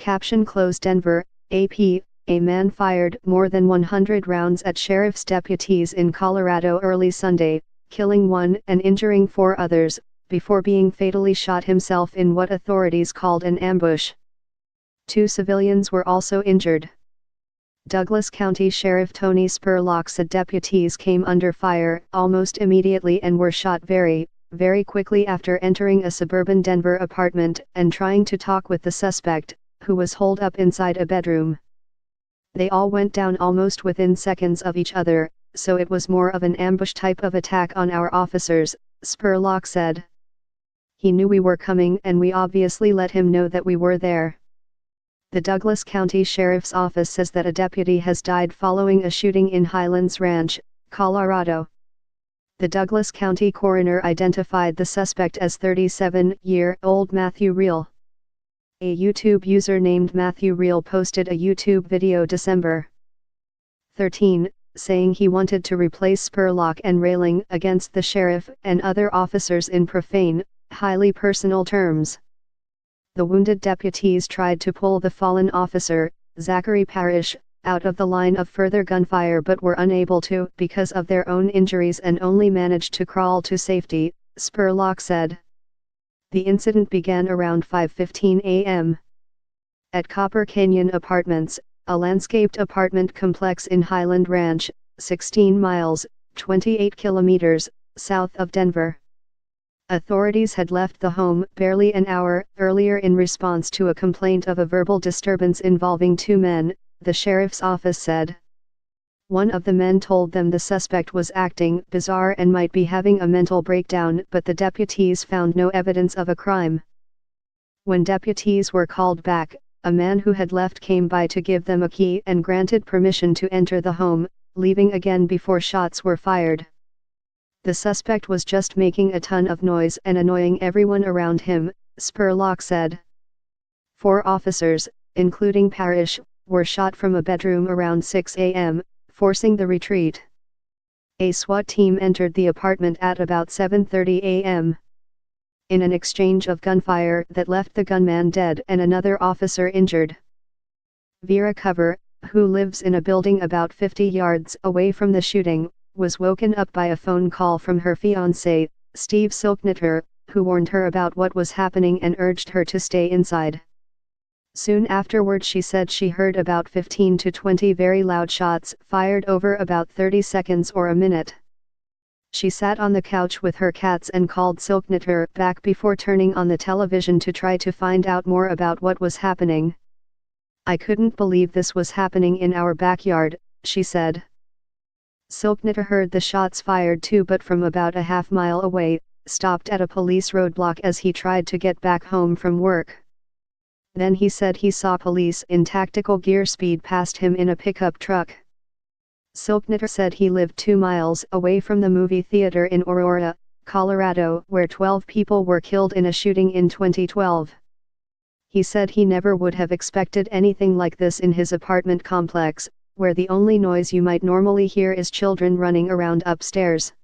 Caption Close Denver, AP, a man fired more than 100 rounds at sheriff's deputies in Colorado early Sunday, killing one and injuring 4 others, before being fatally shot himself in what authorities called an ambush. 2 civilians were also injured. Douglas County Sheriff Tony Spurlock said deputies came under fire almost immediately and were shot very quickly after entering a suburban Denver apartment and trying to talk with the suspect, who was holed up inside a bedroom. They all went down almost within seconds of each other, so it was more of an ambush type of attack on our officers, Spurlock said. He knew we were coming and we obviously let him know that we were there. The Douglas County Sheriff's Office says that a deputy has died following a shooting in Highlands Ranch, Colorado. The Douglas County coroner identified the suspect as 37-year-old Matthew Reel. A YouTube user named Matthew Reel posted a YouTube video December 13, saying he wanted to replace Spurlock and railing against the sheriff and other officers in profane, highly personal terms. The wounded deputies tried to pull the fallen officer, Zachary Parrish, out of the line of further gunfire but were unable to because of their own injuries and only managed to crawl to safety, Spurlock said. The incident began around 5:15 a.m. at Copper Canyon Apartments, a landscaped apartment complex in Highland Ranch, 16 miles, 28 kilometers, south of Denver. Authorities had left the home barely an hour earlier in response to a complaint of a verbal disturbance involving 2 men, the sheriff's office said. One of the men told them the suspect was acting bizarre and might be having a mental breakdown, but the deputies found no evidence of a crime. When deputies were called back, a man who had left came by to give them a key and granted permission to enter the home, leaving again before shots were fired. The suspect was just making a ton of noise and annoying everyone around him, Spurlock said. 4 officers, including Parrish, were shot from a bedroom around 6 a.m., forcing the retreat. A SWAT team entered the apartment at about 7:30 a.m. in an exchange of gunfire that left the gunman dead and another officer injured. Vera Cover, who lives in a building about 50 yards away from the shooting, was woken up by a phone call from her fiancé, Steve Silknetter, who warned her about what was happening and urged her to stay inside. Soon afterward she said she heard about 15 to 20 very loud shots fired over about 30 seconds or a minute. She sat on the couch with her cats and called Silknetter back before turning on the television to try to find out more about what was happening. I couldn't believe this was happening in our backyard, she said. Silknetter heard the shots fired too, but from about a half-mile away, stopped at a police roadblock as he tried to get back home from work. Then he said he saw police in tactical gear speed past him in a pickup truck. Silknetter said he lived 2 miles away from the movie theater in Aurora, Colorado, where 12 people were killed in a shooting in 2012. He said he never would have expected anything like this in his apartment complex, where the only noise you might normally hear is children running around upstairs.